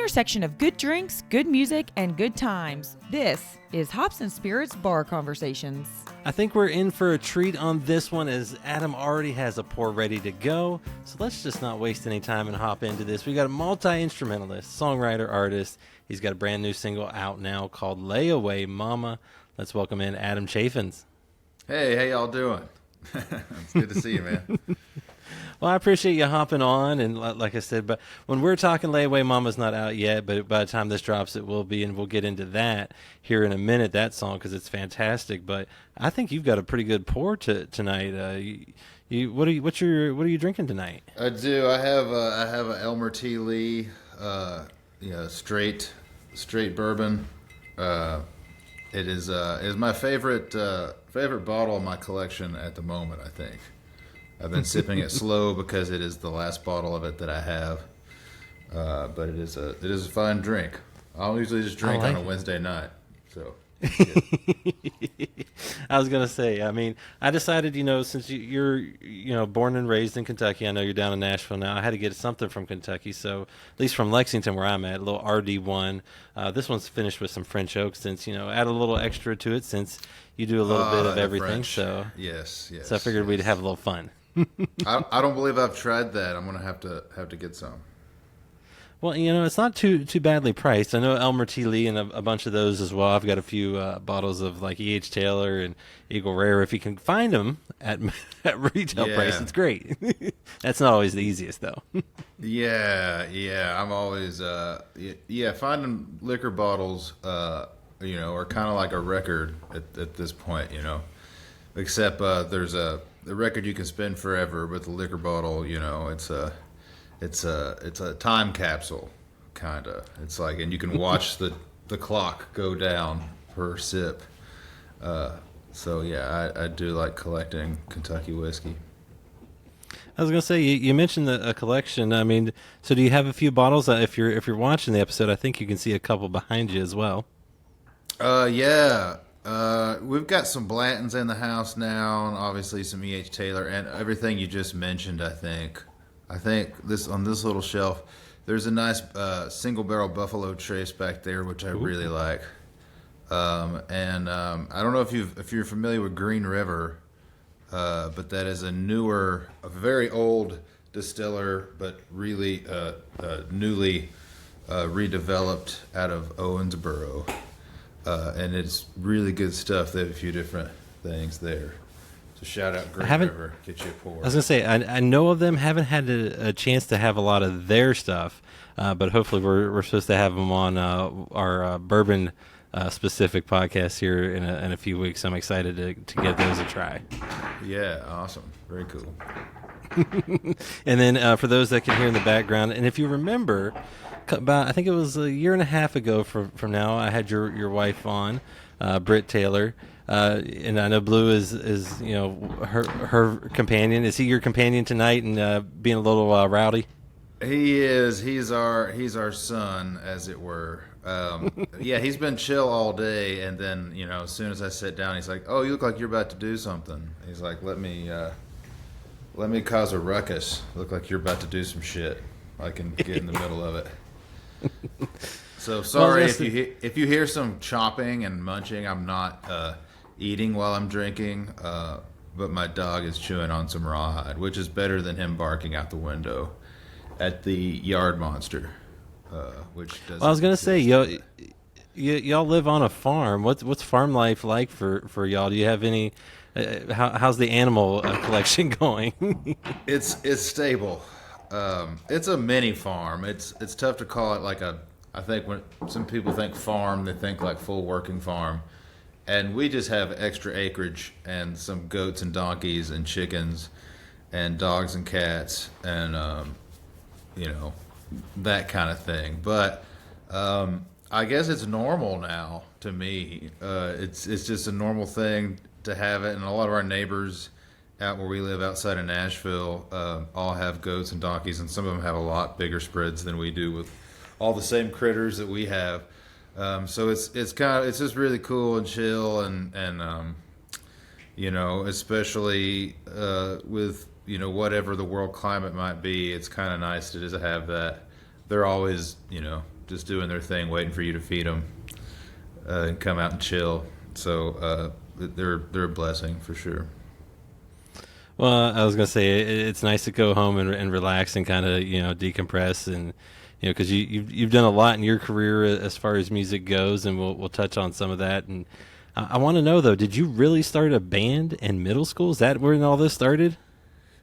intersection of good drinks, good music, and good times. This is Hops and Spirits Bar Conversations. I think we're in for a treat on this one as Adam already has a pour ready to go. So let's just not waste any time and hop into this. We got a multi-instrumentalist, songwriter, artist. He's got a brand new single out now called Layaway Mama. Let's welcome in Adam Chaffins. Hey, how y'all doing? It's good to see you, man. Well, I appreciate you hopping on, and like I said, but when we're talking Layaway Mama's not out yet, but by the time this drops, it will be, and we'll get into that here in a minute, that song, because it's fantastic. But I think you've got a pretty good pour tonight. What are you drinking tonight? I do. I have a Elmer T. Lee, straight bourbon. It is my favorite bottle in my collection at the moment, I think. I've been sipping it slow because it is the last bottle of it that I have. But it is a fine drink. I'll usually just drink on a Wednesday night. So I was gonna say, I mean, I decided, since you're born and raised in Kentucky, I know you're down in Nashville now. I had to get something from Kentucky, so at least from Lexington where I'm at, a little RD1. This one's finished with some French oak, since add a little extra to it since you do a little bit of everything. French. So yes. So I figured we'd have a little fun. I don't believe I've tried that. I'm gonna have to get some. Well, it's not too badly priced. I know Elmer T. Lee and a bunch of those as well. I've got a few bottles of like E.H. Taylor and Eagle Rare. If you can find them at retail price, it's great. That's not always the easiest, though. Yeah. I'm always finding liquor bottles, are kind of like a record at this point, Except there's the record you can spin forever, but the liquor bottle, it's a time capsule, kind of. It's like, and you can watch the clock go down per sip. So yeah, I do like collecting Kentucky whiskey. I was gonna say, you mentioned a collection. I mean, so do you have a few bottles? If you're watching the episode, I think you can see a couple behind you as well. Yeah. We've got some Blantons in the house now, and obviously some E.H. Taylor, and everything you just mentioned. I think this on this little shelf, there's a nice single barrel Buffalo Trace back there, which I really like. I don't know if you're familiar with Green River, but that is a very old distiller, but really newly redeveloped out of Owensboro. And it's really good stuff. They have a few different things there. So shout out Green River. Get you a pour. I was going to say, I know of them. Haven't had a chance to have a lot of their stuff, but hopefully we're supposed to have them on our bourbon specific podcast here in a few weeks. I'm excited to give those a try. Yeah, awesome. Very cool. And then for those that can hear in the background, and if you remember, I think it was a year and a half ago from now, I had your wife on, Brit Taylor, and I know Blue is her companion. Is he your companion tonight and being a little rowdy? He is. He's our son, as it were. Yeah, he's been chill all day, and then as soon as I sit down, he's like, "Oh, you look like you're about to do something." He's like, "Let me cause a ruckus. Look like you're about to do some shit. I can get in the middle of it." So sorry if you hear some chopping and munching. I'm not eating while I'm drinking, but my dog is chewing on some rawhide, which is better than him barking out the window at the yard monster. Which doesn't. Well, I was gonna say, y'all live on a farm. What's farm life like for y'all? Do you have any? How's the animal collection going? It's stable. It's a mini farm. It's tough to call it like I think when some people think farm, they think like full working farm. And we just have extra acreage and some goats and donkeys and chickens and dogs and cats and, that kind of thing. But I guess it's normal now to me. It's just a normal thing to have it. And a lot of our neighbors out where we live outside of Nashville all have goats and donkeys, and some of them have a lot bigger spreads than we do with all the same critters that we have. So it's just really cool and chill, and especially with whatever the world climate might be, it's kind of nice to just have that. They're always just doing their thing, waiting for you to feed them and come out and chill. So they're a blessing for sure. Well, I was gonna say it's nice to go home and relax and kind of decompress, and because you've done a lot in your career as far as music goes, and we'll touch on some of that. And I want to know though, did you really start a band in middle school? Is that where all this started?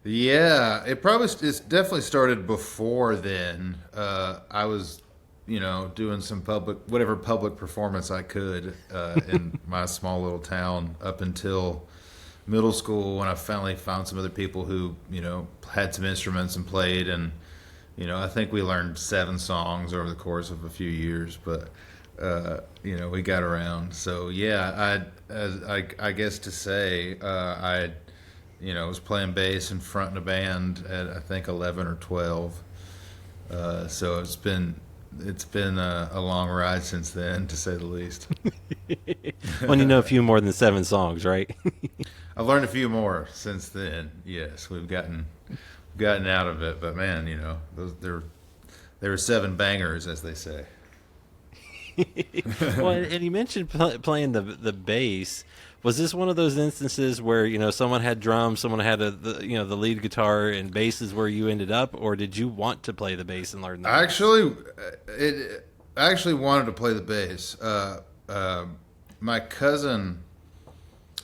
Yeah, it's definitely started before then. I was doing some public performance I could in my small little town up until middle school, when I finally found some other people who had some instruments and played, and I think we learned 7 songs over the course of a few years, but we got around. So yeah, I guess to say I was playing bass and fronting a band at I think 11 or 12. So it's been a long ride since then, to say the least. Well, a few more than 7 songs, right? I've learned a few more since then. Yes, we've gotten out of it, but man, there were 7 bangers, as they say. Well, and you mentioned playing the bass. Was this one of those instances where someone had drums, someone had the lead guitar, and bass is where you ended up, or did you want to play the bass and learn that? I actually wanted to play the bass. My cousin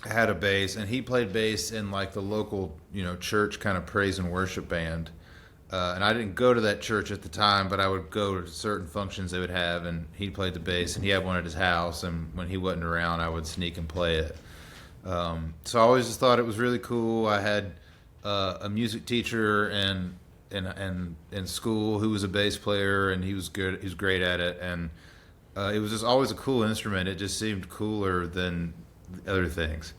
had a bass, and he played bass in like the local church kind of praise and worship band. And I didn't go to that church at the time, but I would go to certain functions they would have, and he played the bass, and he had one at his house, and when he wasn't around, I would sneak and play it. So I always just thought it was really cool. I had a music teacher in school who was a bass player, and he was good. He was great at it, and it was just always a cool instrument. It just seemed cooler than other things.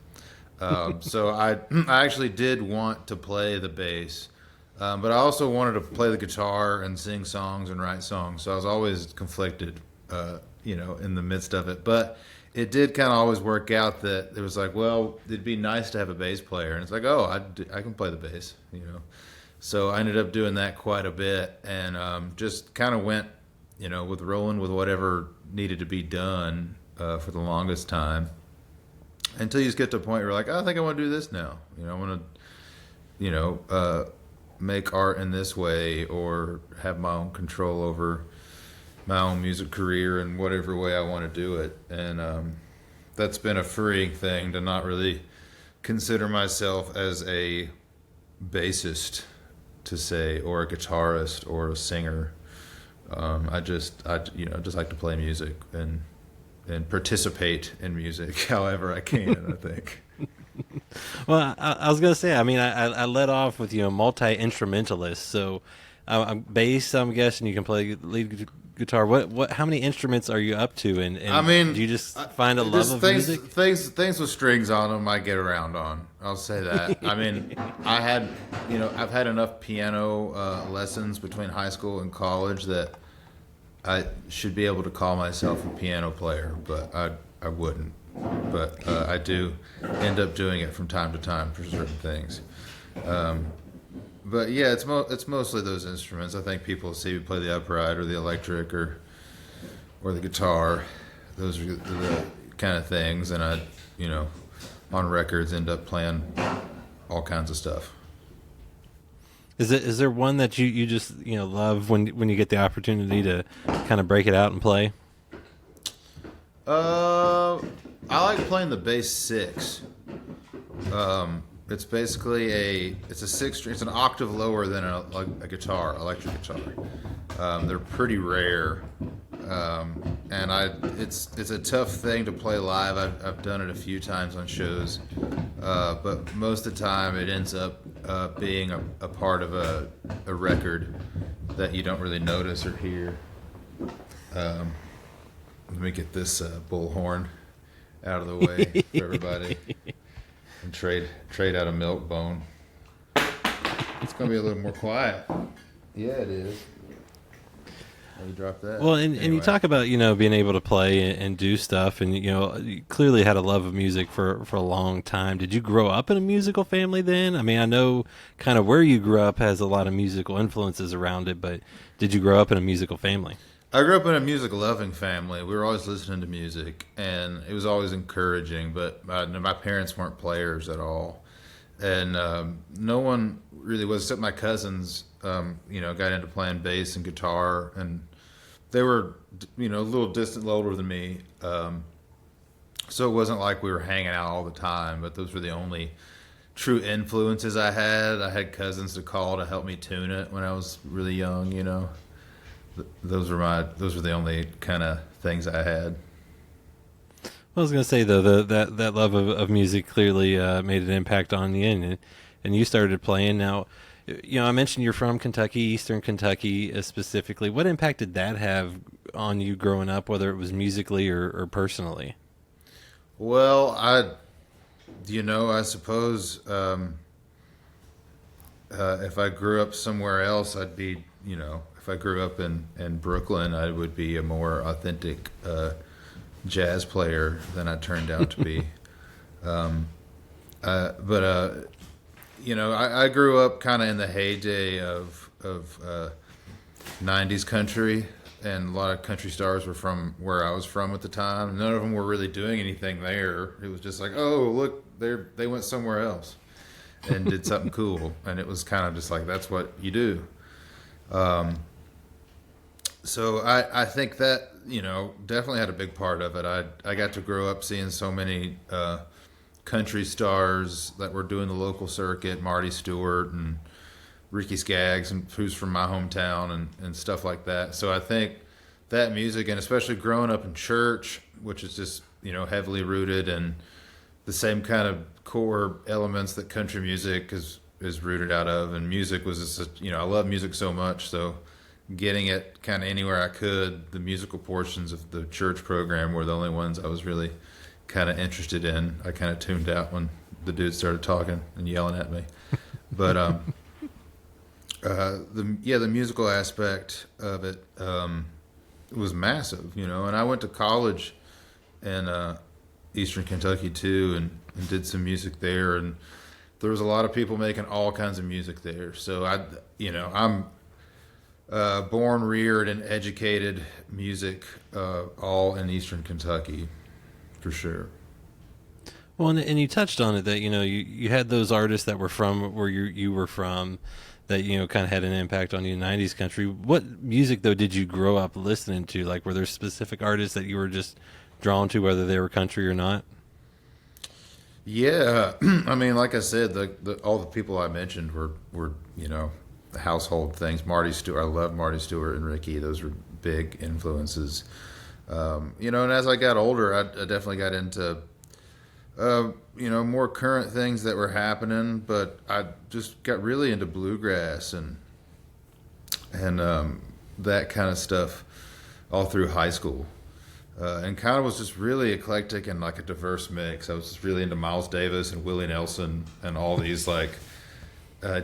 So I actually did want to play the bass. But I also wanted to play the guitar and sing songs and write songs. So I was always conflicted, in the midst of it. But it did kind of always work out that it was like, well, it'd be nice to have a bass player. And it's like, oh, I can play the bass, So I ended up doing that quite a bit, and just kind of went, with rolling with whatever needed to be done for the longest time. Until you just get to a point where you're like, oh, I think I want to do this now. I want to, make art in this way, or have my own control over my own music career in whatever way I want to do it. And that's been a freeing thing, to not really consider myself as a bassist, to say, or a guitarist or a singer. I just like to play music and participate in music however I can, I think. Well, I was going to say, I led off with, multi-instrumentalist. So bass, I'm guessing you can play lead guitar. How many instruments are you up to? And do you just find a love of music? Things with strings on them I get around on. I'll say that. I've had enough piano lessons between high school and college that I should be able to call myself a piano player, but I wouldn't. But I do end up doing it from time to time for certain things. But yeah, it's mostly those instruments. I think people see me play the upright or the electric or the guitar. Those are the kind of things, and I, on records end up playing all kinds of stuff. Is there one that you just love when you get the opportunity to kind of break it out and play? I like playing the bass 6. It's basically it's a 6 string. It's an octave lower than a guitar, electric guitar. They're pretty rare, and it's a tough thing to play live. I've done it a few times on shows, but most of the time it ends up being a part of a record that you don't really notice or hear. Let me get this bullhorn out of the way for everybody, and trade out a milk bone. It's gonna be a little more quiet. Yeah, it is. Oh, you dropped that. Well, and you talk about being able to play and do stuff, and you clearly had a love of music for a long time. Did you grow up in a musical family then? I know kind of where you grew up has a lot of musical influences around it, but did you grow up in a musical family? I grew up in a music-loving family. We were always listening to music, and it was always encouraging. But my parents weren't players at all, and no one really was, except my cousins. Got into playing bass and guitar, and they were, a little distant, older than me. So it wasn't like we were hanging out all the time. But those were the only true influences I had. I had cousins to call to help me tune it when I was really young. Those were the only kind of things I had. I was going to say though that love of music clearly made an impact on you, and you started playing. Now, I mentioned you're from Kentucky, Eastern Kentucky specifically. What impact did that have on you growing up, whether it was musically or personally? Well, I suppose if I grew up somewhere else, I'd be, if I grew up in Brooklyn, I would be a more authentic jazz player than I turned out to be. I grew up kind of in the heyday of 90s country, and a lot of country stars were from where I was from at the time. None of them were really doing anything there. It was just like, oh, look, they went somewhere else and did something cool. And it was kind of just like, that's what you do. So I think that, definitely had a big part of it. I got to grow up seeing so many country stars that were doing the local circuit, Marty Stewart and Ricky Skaggs, and who's from my hometown and stuff like that. So I think that music, and especially growing up in church, which is just, heavily rooted in the same kind of core elements that country music is rooted out of. And music was just, I love music so much. So getting it kind of anywhere I could, the musical portions of the church program were the only ones I was really kind of interested in. I kind of tuned out when the dude started talking and yelling at me. But the musical aspect of it was massive, and I went to college in Eastern Kentucky too, and did some music there, and there was a lot of people making all kinds of music there. So I'm born, reared, and educated music, all in Eastern Kentucky, for sure. Well, and you touched on it that you had those artists that were from where you were from, that kind of had an impact on you in 90s country. What music though did you grow up listening to? Like, were there specific artists that you were just drawn to, whether they were country or not? Yeah, I mean, like I said, all the people I mentioned were household things. Marty Stewart, I love Marty Stewart and Ricky. Those were big influences. And as I got older, I definitely got into more current things that were happening, but I just got really into bluegrass and that kind of stuff all through high school. And kind of was just really eclectic and like a diverse mix. I was just really into Miles Davis and Willie Nelson and all these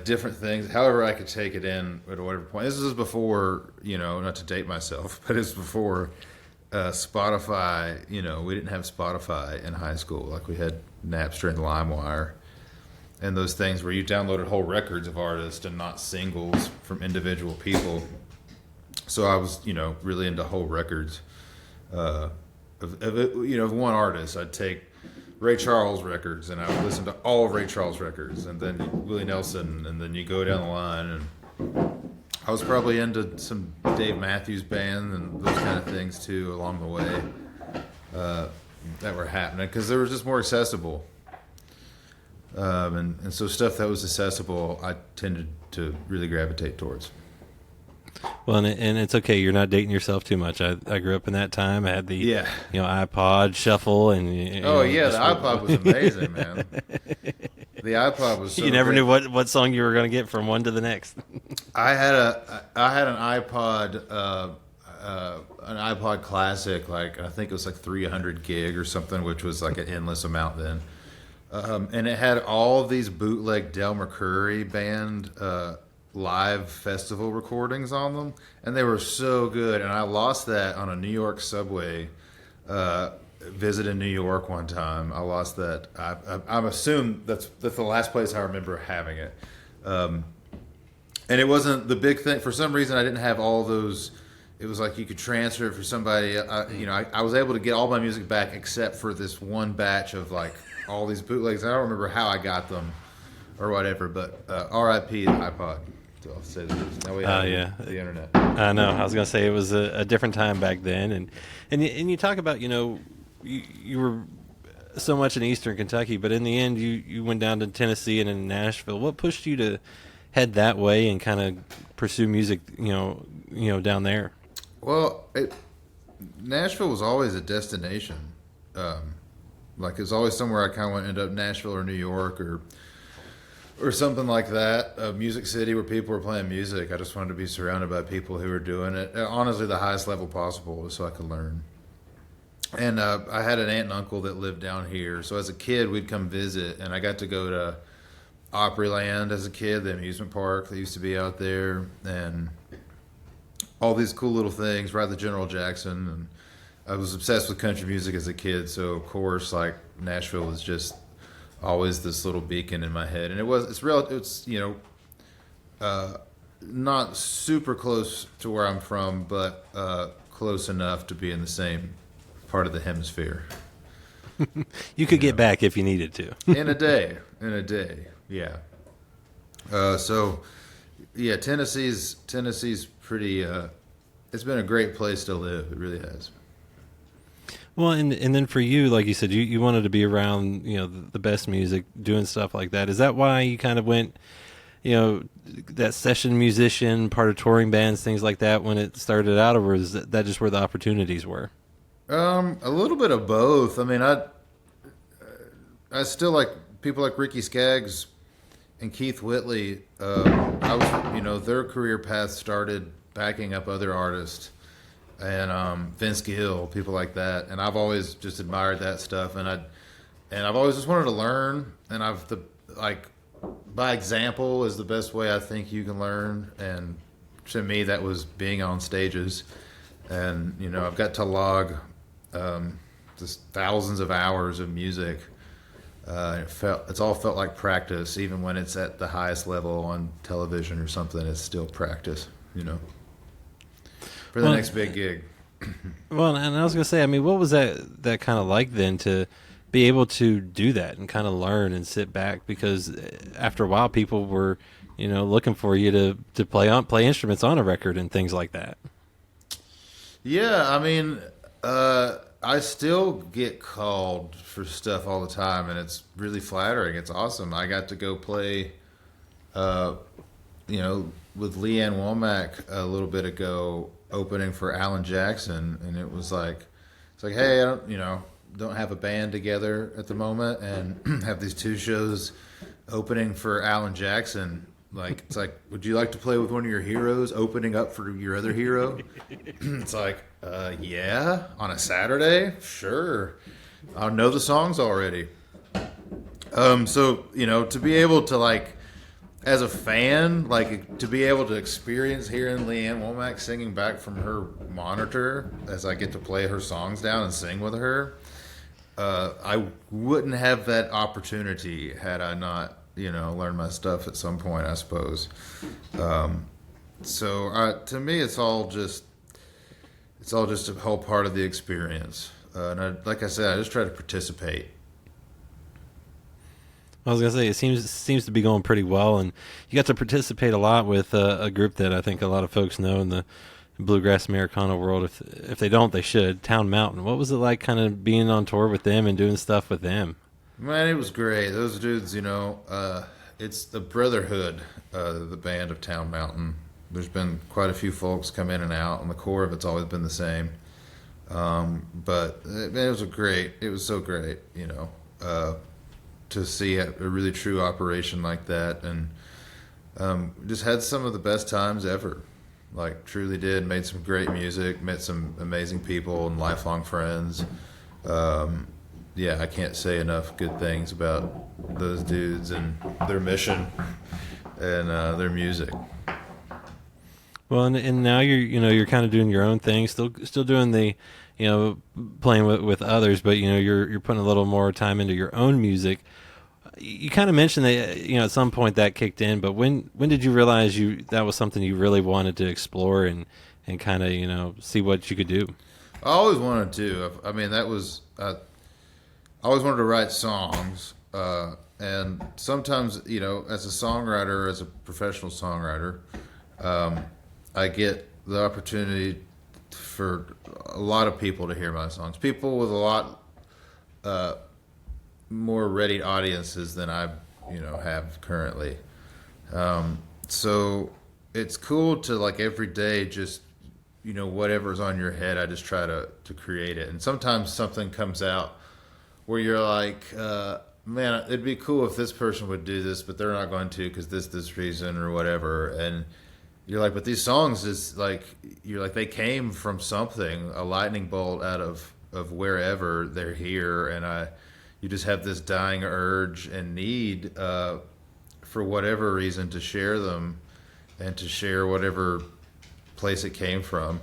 different things. However I could take it in at whatever point. This is before, not to date myself, but it's before Spotify. We didn't have Spotify in high school. Like, we had Napster and LimeWire and those things where you downloaded whole records of artists and not singles from individual people. So I was, really into whole records of one artist. I'd take Ray Charles records and I would listen to all of Ray Charles records, and then Willie Nelson, and then you go down the line. And I was probably into some Dave Matthews Band and those kind of things too along the way that were happening, because they were just more accessible. And so stuff that was accessible, I tended to really gravitate towards. Well, and it's okay. You're not dating yourself too much. I grew up in that time. I had the iPod shuffle, and the iPod was amazing, man. The iPod was so you never great. knew what song you were going to get from one to the next. I had an iPod Classic, like I think it was like 300 gig or something, which was like an endless amount then. And it had all these bootleg Del McCoury band live festival recordings on them, and they were so good. And I lost that on a New York subway visit in New York one time. I lost that. I'm assuming that's the last place I remember having it. And it wasn't the big thing. For some reason, I didn't have all those, it was like you could transfer it for somebody. I was able to get all my music back except for this one batch of like all these bootlegs. I don't remember how I got them or whatever, but R.I.P. the iPod. So I'll say this. Now we have the internet. I know. I was gonna say it was a different time back then, and you talk about you were so much in Eastern Kentucky, but in the end you went down to Tennessee and in Nashville. What pushed you to head that way and kind of pursue music, down there? Well, Nashville was always a destination. Like it was always somewhere I kind of want to end up, Nashville or New York or something like that. A music city where people were playing music. I just wanted to be surrounded by people who were doing it. Honestly, the highest level possible, so I could learn. And I had an aunt and uncle that lived down here. So as a kid, we'd come visit, and I got to go to Opryland as a kid, the amusement park that used to be out there, and all these cool little things, ride the General Jackson. And I was obsessed with country music as a kid, so of course, like Nashville was just always this little beacon in my head. And it's not super close to where I'm from, but close enough to be in the same part of the hemisphere. You could get back if you needed to. in a day, yeah. Tennessee's pretty. It's been a great place to live. It really has. Well, and then for you, like you said, you wanted to be around the best music, doing stuff like that. Is that why you kind of went, that session musician, part of touring bands, things like that when it started out, or was that just where the opportunities were? A little bit of both. I mean, I still like people like Ricky Skaggs and Keith Whitley. Their career path started backing up other artists, and Vince Gill, people like that. And I've always just admired that stuff, and I've always just wanted to learn. And by example is the best way I think you can learn. And to me, that was being on stages. And I've got to log just thousands of hours of music. It's all felt like practice, even when it's at the highest level on television or something. It's still practice, for the next big gig. Well, and I was gonna say, I mean, what was that kind of like then to be able to do that and kind of learn and sit back? Because after a while, people were, looking for you to play instruments on a record and things like that. Yeah, I mean, I still get called for stuff all the time, and it's really flattering. It's awesome. I got to go play, with Leanne Womack a little bit ago, opening for Alan Jackson, and it's like, hey, I don't have a band together at the moment, and have these two shows opening for Alan Jackson. Like, it's like, would you like to play with one of your heroes opening up for your other hero? It's like, yeah, on a Saturday? Sure. I know the songs already. To be able to, as a fan, to be able to experience hearing Leanne Womack singing back from her monitor as I get to play her songs down and sing with her, I wouldn't have that opportunity had I not learn my stuff at some point, I suppose. To me, it's all just a whole part of the experience. Like I said, I just try to participate. I was gonna say, it seems to be going pretty well, and you got to participate a lot with a group that I think a lot of folks know in the bluegrass Americana world. If they don't, they should. Town Mountain. What was it like, kind of being on tour with them and doing stuff with them? Man, it was great. Those dudes, it's the brotherhood, the band of Town Mountain. There's been quite a few folks come in and out, and the core of it's always been the same. But it was so great, to see a really true operation like that. And just had some of the best times ever. Truly did. Made some great music, met some amazing people and lifelong friends. I can't say enough good things about those dudes and their mission and their music. Well, and now you're kind of doing your own thing, still doing the, playing with others, but you're putting a little more time into your own music. You kind of mentioned that at some point that kicked in, but when did you realize that was something you really wanted to explore and and kind of see what you could do? I always wanted to. I mean, that was I always wanted to write songs, and sometimes as a songwriter, as a professional songwriter, I get the opportunity for a lot of people to hear my songs. People with a lot more ready audiences than I have currently. So it's cool to like every day just whatever's on your head, I just try to create it. And sometimes something comes out where you're like, man, it'd be cool if this person would do this, but they're not going to because this reason or whatever. And you're like, but these songs is like, you're like, they came from something, a lightning bolt out of wherever they're here. And you just have this dying urge and need for whatever reason to share them and to share whatever place it came from.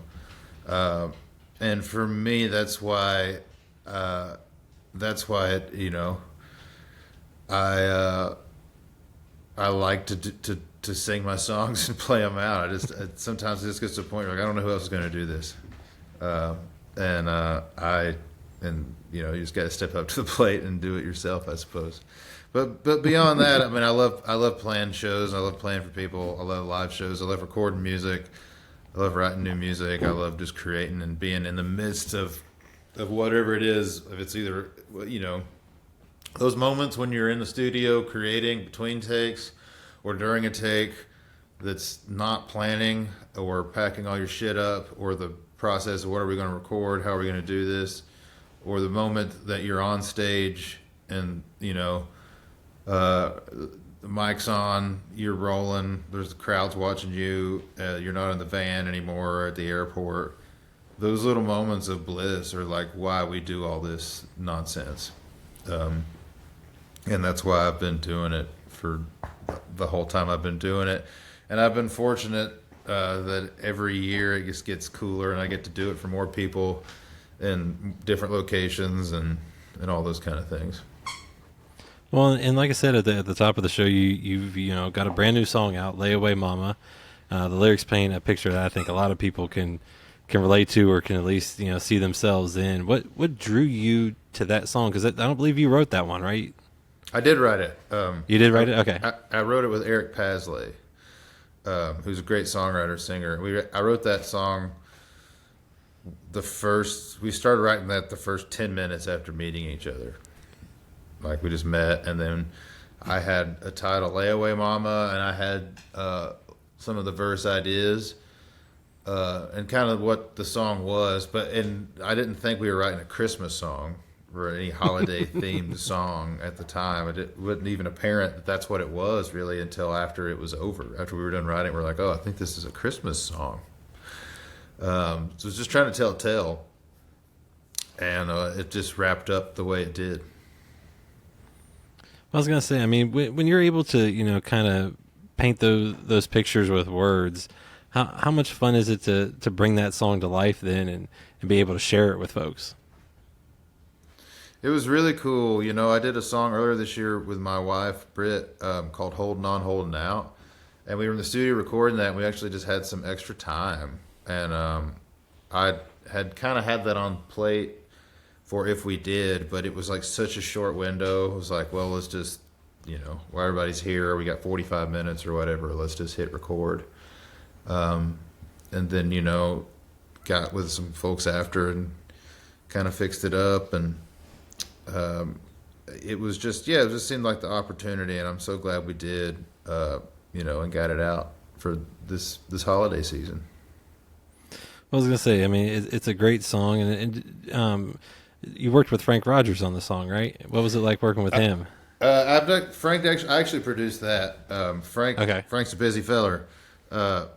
And for me, that's why I like to sing my songs and play them out. Sometimes it just gets to the point where like, I don't know who else is going to do this. You just got to step up to the plate and do it yourself, I suppose. But beyond that, I mean, I love playing shows. I love playing for people. I love live shows. I love recording music. I love writing new music. I love just creating and being in the midst of whatever it is. If it's either, those moments when you're in the studio creating between takes or during a take that's not planning or packing all your shit up, or the process of what are we going to record, how are we going to do this, or the moment that you're on stage and, the mic's on, you're rolling, there's the crowds watching you, you're not in the van anymore or at the airport. Those little moments of bliss are like why we do all this nonsense. And that's why I've been doing it for the whole time I've been doing it. And I've been fortunate that every year it just gets cooler and I get to do it for more people in different locations and all those kind of things. Well, and like I said at the top of the show, you've got a brand new song out, "Lay Away Mama." The lyrics paint a picture that I think a lot of people can relate to, or can at least see themselves in. What drew you to that song? Because I don't believe you wrote that one, right? I did write it. You did write it? Okay. I wrote it with Eric Pasley, who's a great songwriter, singer. I wrote that song we started writing that the first 10 minutes after meeting each other. Like we just met, and then I had a title, "Lay Away Mama," and I had some of the verse ideas and kind of what the song was. And I didn't think we were writing a Christmas song or any holiday themed song at the time. It wasn't even apparent that that's what it was really until after it was over. After we were done writing, we're like, oh, I think this is a Christmas song. So it was just trying to tell a tale, and it just wrapped up the way it did. I was gonna say, I mean, when you're able to, kind of paint those pictures with words, how much fun is it to bring that song to life then and be able to share it with folks? It was really cool. I did a song earlier this year with my wife, Brit, called "Holding On, Holding Out," and we were in the studio recording that. And we actually just had some extra time, and I had kind of had that on plate for if we did, but it was like such a short window. It was like, well, let's just, while everybody's here, we got 45 minutes or whatever, let's just hit record. And then, got with some folks after and kind of fixed it up. And it was just, it just seemed like the opportunity. And I'm so glad we did, and got it out for this holiday season. I was going to say, I mean, it's a great song. And you worked with Frank Rogers on the song, right? What was it like working with him? Frank I actually produced that. Frank's a busy feller.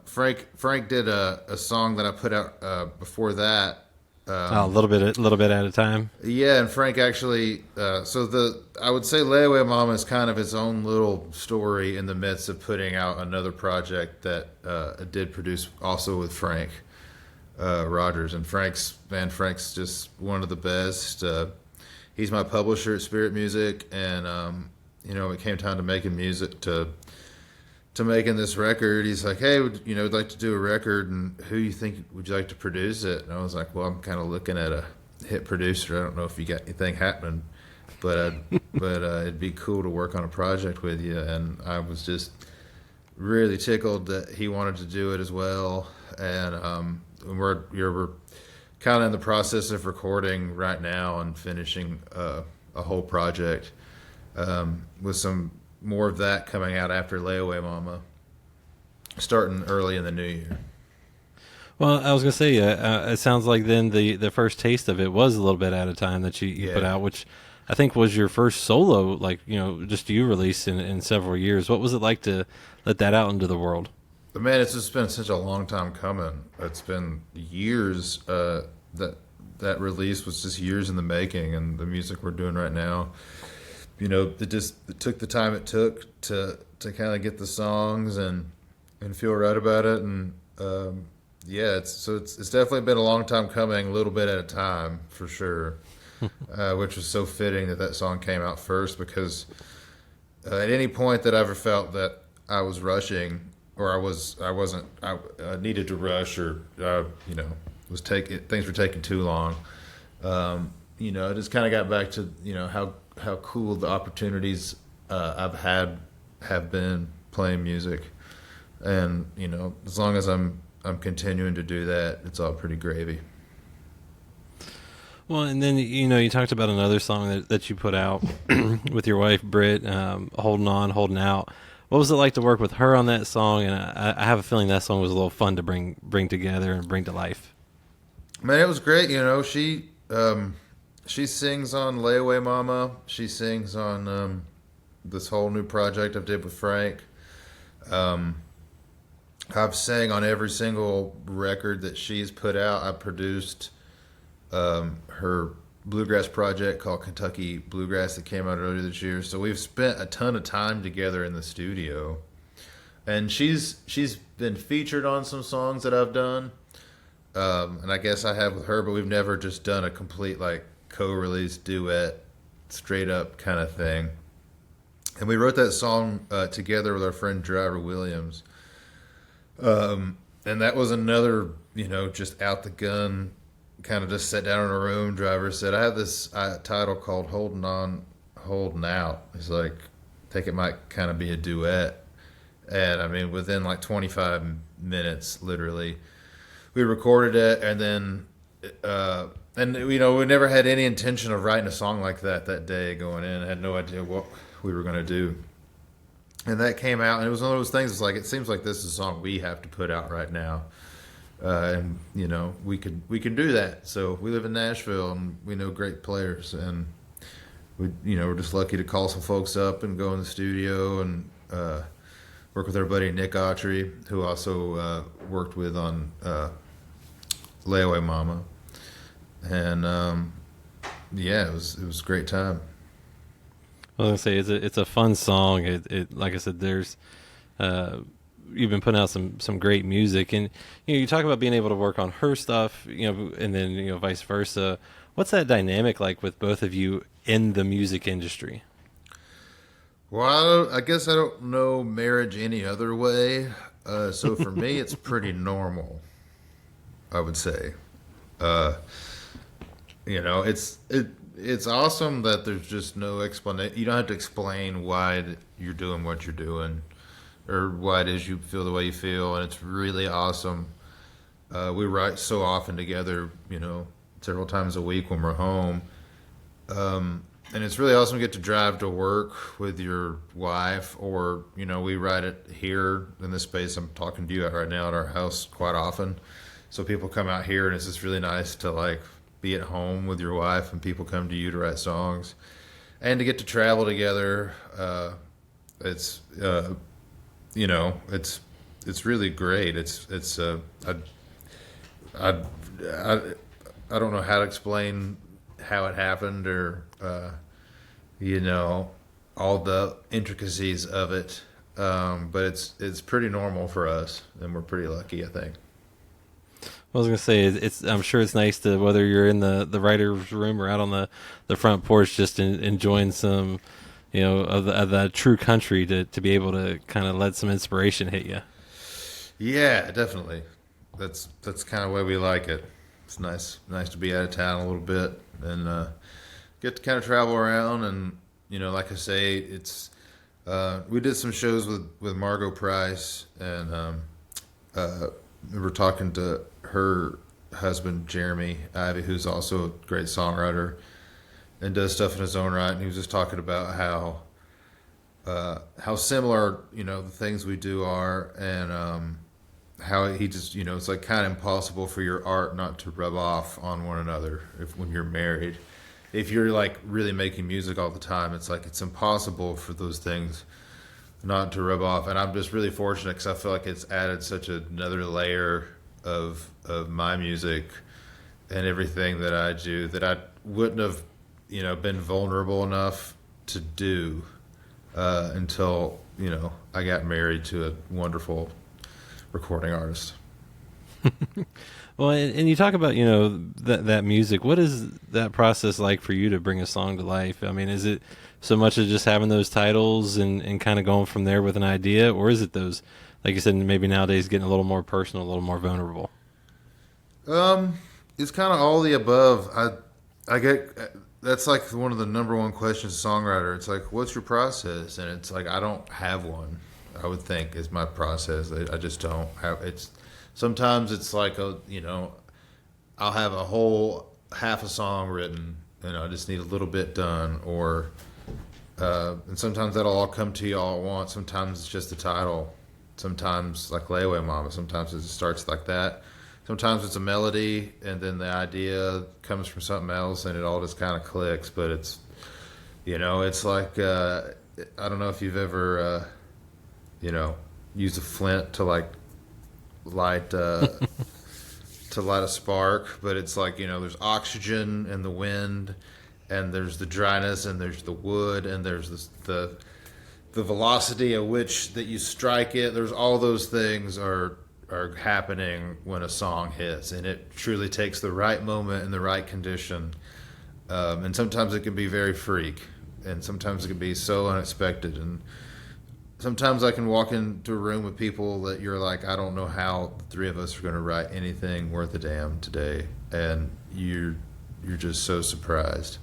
Frank did a song that I put out before that. A little bit at a time. Yeah, and Frank actually. I would say "Lay Away Mama" is kind of its own little story in the midst of putting out another project that I did produce also with Frank Rogers. And Frank's just one of the best. He's my publisher at Spirit Music, and it came time to making music to to making this record. He's like, hey, we'd like to do a record, and who you think would you like to produce it? And I was like, well, I'm kind of looking at a hit producer. I don't know if you got anything happening, but it'd be cool to work on a project with you. And I was just really tickled that he wanted to do it as well. And we're kind of in the process of recording right now and finishing a whole project, with some more of that coming out after Layaway Mama, starting early in the new year. Well, I was gonna say, it sounds like then the first taste of it was a little bit at a time that you put out, which I think was your first solo, like, just you released in several years. What was it like to let that out into the world? But man, it's just been such a long time coming. It's been years. That release was just years in the making, and the music we're doing right now, it took the time it took to kind of get the songs and feel right about it. And it's definitely been a long time coming, a little bit at a time for sure. Which was so fitting that song came out first, because at any point that I ever felt that I was rushing, or I needed to rush, or things were taking too long. I just kind of got back to how cool the opportunities I've had have been playing music, and as long as I'm continuing to do that, it's all pretty gravy. Well, and then you talked about another song that you put out with your wife Brit, "Holding On, Holding Out." What was it like to work with her on that song? And I have a feeling that song was a little fun to bring together and bring to life. Man, it was great. She sings on Layaway Mama. She sings on this whole new project I did with Frank. I've sang on every single record that she's put out. I produced her bluegrass project called Kentucky Bluegrass that came out earlier this year. So we've spent a ton of time together in the studio, and she's been featured on some songs that I've done, and I guess I have with her, but we've never just done a complete like co-release duet, straight up kind of thing. And we wrote that song together with our friend Driver Williams, and that was another just out the gun. Kind of just sat down in a room. Driver said, I have this title called Holding On, Holding Out. He's like, I think it might kind of be a duet. And I mean, within like 25 minutes, literally, we recorded it. And then, we never had any intention of writing a song like that day going in. I had no idea what we were going to do. And that came out, and it was one of those things. It's like, it seems like this is a song we have to put out right now. And we can do that. So we live in Nashville, and we know great players, and we're just lucky to call some folks up and go in the studio and work with our buddy Nick Autry, who also worked with on Layaway Mama, and it was a great time. I was gonna say it's a fun song. It like I said, there's you've been putting out some great music, and you talk about being able to work on her stuff, and then vice versa. What's that dynamic like with both of you in the music industry? Well, I guess I don't know marriage any other way. So for me, it's pretty normal, I would say. It's awesome that there's just no explanation. You don't have to explain why you're doing what you're doing, or why it is you feel the way you feel, and it's really awesome. We write so often together, several times a week when we're home. And it's really awesome to get to drive to work with your wife, or, we write it here in this space I'm talking to you at right now at our house quite often. So people come out here, and it's just really nice to be at home with your wife, and people come to you to write songs, and to get to travel together. It's really great. I don't know how to explain how it happened, or all the intricacies of it, but it's pretty normal for us, and we're pretty lucky, I think. I was gonna say, I'm sure it's nice to, whether you're in the writer's room or out on the front porch, just enjoying some of the true country to be able to kind of let some inspiration hit you. Yeah, definitely. That's kind of the way we like it. It's nice to be out of town a little bit and get to kind of travel around. And like I say, it's we did some shows with Margot Price, and we were talking to her husband Jeremy Ivy, who's also a great songwriter and does stuff in his own right. And he was just talking about how similar the things we do are, and how he just it's like kind of impossible for your art not to rub off on one another when you're married. If you're like really making music all the time, it's like it's impossible for those things not to rub off. And I'm just really fortunate because I feel like it's added such another layer of my music and everything that I do that I wouldn't have been vulnerable enough to do until I got married to a wonderful recording artist. Well, and you talk about that music. What is that process like for you to bring a song to life? I mean, is it so much as just having those titles and kind of going from there with an idea, or is it those, like you said, maybe nowadays getting a little more personal, a little more vulnerable? It's kind of all the above. I get that's like one of the number one questions as a songwriter. It's like, what's your process? And it's like, I don't have one. I would think is my process. I just don't have. It's sometimes it's like I'll have a whole half a song written and I just need a little bit done, or and sometimes that'll all come to you all at once. Sometimes it's just the title. Sometimes like Layaway Mama. Sometimes it just starts like that. Sometimes it's a melody and then the idea comes from something else and it all just kind of clicks. But it's it's like I don't know if you've ever use a flint to like light to light a spark, but it's like there's oxygen and the wind, and there's the dryness, and there's the wood, and there's the velocity at which that you strike it. There's all those things are happening when a song hits, and it truly takes the right moment and the right condition. And sometimes it can be very freak, and sometimes it can be so unexpected, and sometimes I can walk into a room with people that you're like, I don't know how the three of us are going to write anything worth a damn today, and you're just so surprised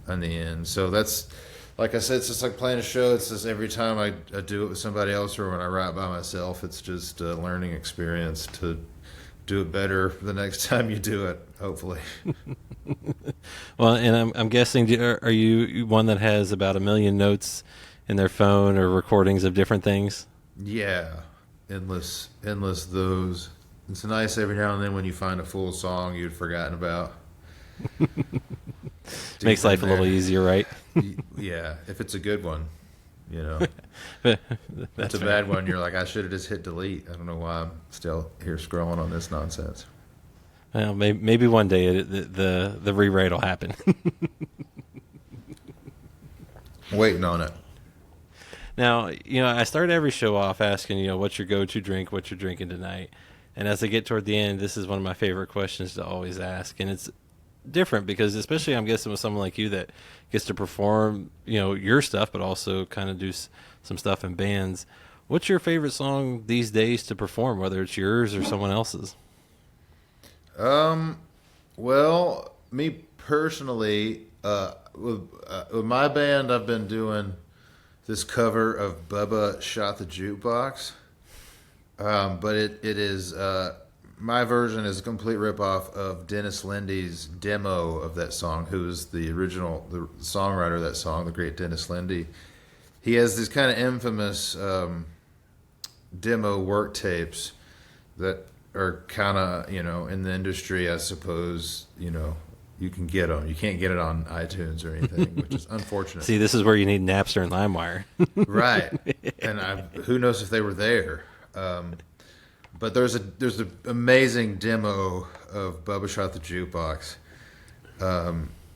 in the end. So that's, like I said, it's just like playing a show. It's just every time I do it with somebody else or when I write by myself, it's just a learning experience to do it better the next time you do it, hopefully. Well, and I'm guessing, are you one that has about 1 million notes in their phone or recordings of different things? Yeah, endless those. It's nice every now and then when you find a full song you'd forgotten about. Makes life a little easier, right? Yeah, if it's a good one, That's it's a bad one. You're like, I should have just hit delete. I don't know why I'm still here scrolling on this nonsense. Well, maybe one day the rewrite will happen. Waiting on it. Now, I start every show off asking, what's your go-to drink, what you're drinking tonight. And as I get toward the end, this is one of my favorite questions to always ask. And it's different because, especially I'm guessing with someone like you that gets to perform, your stuff, but also kind of do some stuff in bands. What's your favorite song these days to perform, whether it's yours or someone else's? Well, me personally, with my band, I've been doing this cover of Bubba Shot the Jukebox. But it is, my version is a complete ripoff of Dennis Lindy's demo of that song, who is the songwriter of that song, the great Dennis Lindy. He has these kind of infamous demo work tapes that are kind of, in the industry, I suppose, you can get them. You can't get it on iTunes or anything, which is unfortunate. See, this is where you need Napster and LimeWire. Right. And who knows if they were there. But there's an amazing demo of Bubba Shot the Jukebox,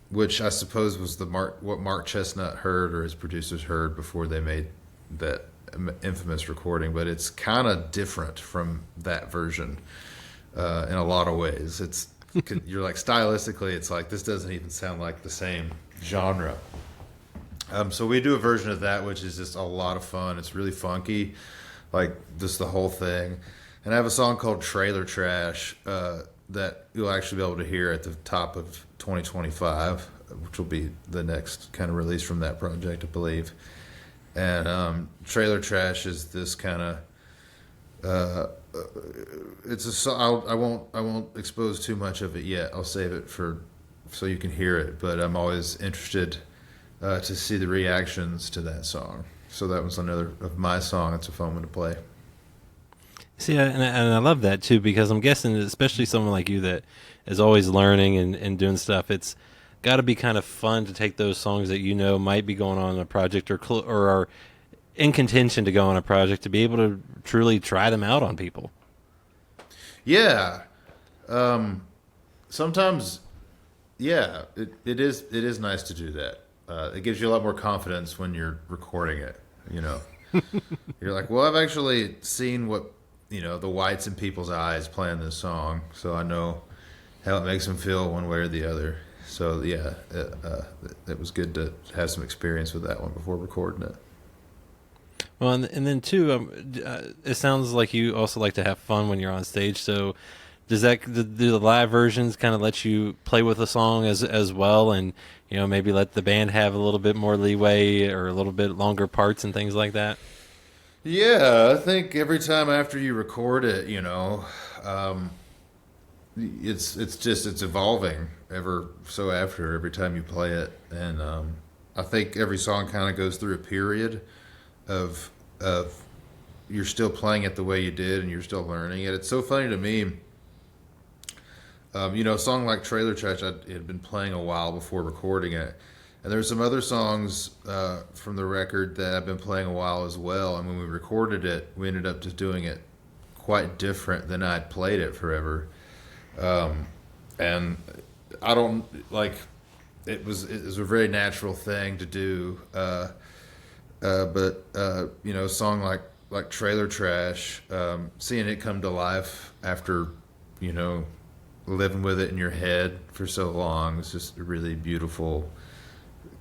which I suppose was what Mark Chestnut heard or his producers heard before they made that infamous recording. But it's kind of different from that version in a lot of ways. You're like, stylistically, it's like this doesn't even sound like the same genre. So we do a version of that, which is just a lot of fun. It's really funky, like just the whole thing. And I have a song called Trailer Trash that you'll actually be able to hear at the top of 2025, which will be the next kind of release from that project, I believe. And Trailer Trash is this kind of it's a song. I won't expose too much of it yet. I'll save it for so you can hear it. But I'm always interested to see the reactions to that song. So that was another of my song. It's a fun one to play. See, and I love that too, because I'm guessing, especially someone like you that is always learning and doing stuff, it's got to be kind of fun to take those songs that you know might be going on in a project or are in contention to go on a project, to be able to truly try them out on people. Yeah. Sometimes, yeah, it is nice to do that. It gives you a lot more confidence when you're recording it, you know. You're like, well, I've actually seen what, you know, the whites in people's eyes playing this song, so I know how it makes them feel one way or the other. So, yeah, it was good to have some experience with that one before recording it. Well, and then too, it sounds like you also like to have fun when you're on stage. So, do the live versions kind of let you play with a song as well, and you know, maybe let the band have a little bit more leeway or a little bit longer parts and things like that? Yeah, I think every time after you record it, you know, it's evolving every time you play it, and I think every song kind of goes through a period of you're still playing it the way you did, and you're still learning it. It's so funny to me. You know, a song like Trailer Trash, I had been playing a while before recording it. And there's some other songs from the record that I've been playing a while as well. And when we recorded it, we ended up just doing it quite different than I'd played it forever. And I don't, like, it was a very natural thing to do. But you know, a song like Trailer Trash, seeing it come to life after, you know, living with it in your head for so long, it's just a really beautiful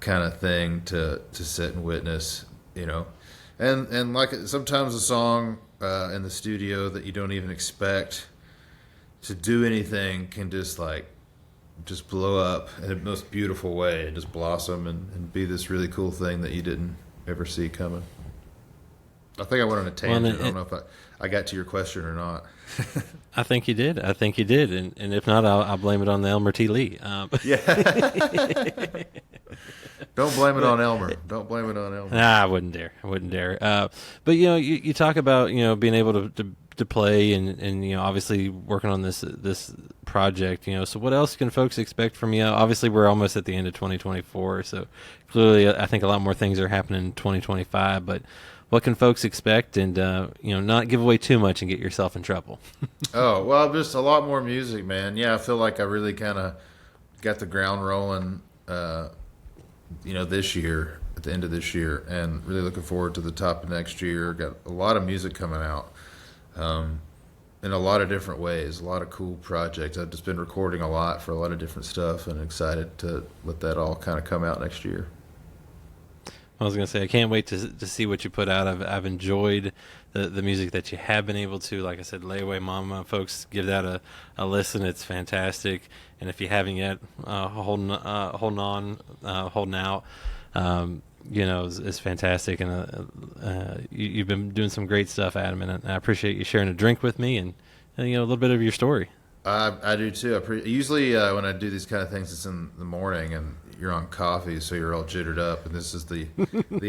kind of thing to sit and witness, you know. And like sometimes a song in the studio that you don't even expect to do anything can just blow up in the most beautiful way and just blossom and be this really cool thing that you didn't ever see coming. I think I went on a tangent. I don't know if I got to your question or not. I think you did. And if not, I'll blame it on the Elmer T. Lee. Yeah. Don't blame it on Elmer. Don't blame it on Elmer. Nah, I wouldn't dare. But you know, you talk about, you know, being able to play and you know, obviously working on this project, you know. So what else can folks expect from you? Obviously, we're almost at the end of 2024, so clearly, I think a lot more things are happening in 2025. But what can folks expect, and you know, not give away too much and get yourself in trouble? Oh, well, just a lot more music, man. Yeah, I feel like I really kind of got the ground rolling, you know, this year, at the end of this year, and really looking forward to the top of next year. Got a lot of music coming out in a lot of different ways, a lot of cool projects. I've just been recording a lot for a lot of different stuff, and excited to let that all kind of come out next year. I was going to say, I can't wait to see what you put out. I've enjoyed the music that you have been able to. Like I said, Layaway Mama, folks, give that a listen. It's fantastic. And if you haven't yet, holding out, you know, is fantastic. And you've been doing some great stuff, Adam. And I appreciate you sharing a drink with me and you know, a little bit of your story. I do too. Usually when I do these kind of things, it's in the morning and you're on coffee, so you're all jittered up, and this is the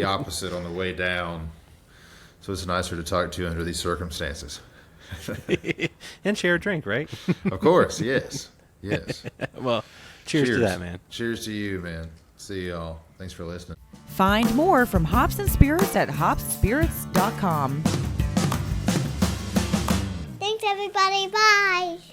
opposite on the way down. So it's nicer to talk to you under these circumstances. And share a drink, right? Of course, yes. Well, cheers to that, man. Cheers to you, man. See y'all. Thanks for listening. Find more from Hops and Spirits at hopspirits.com. Thanks, everybody. Bye.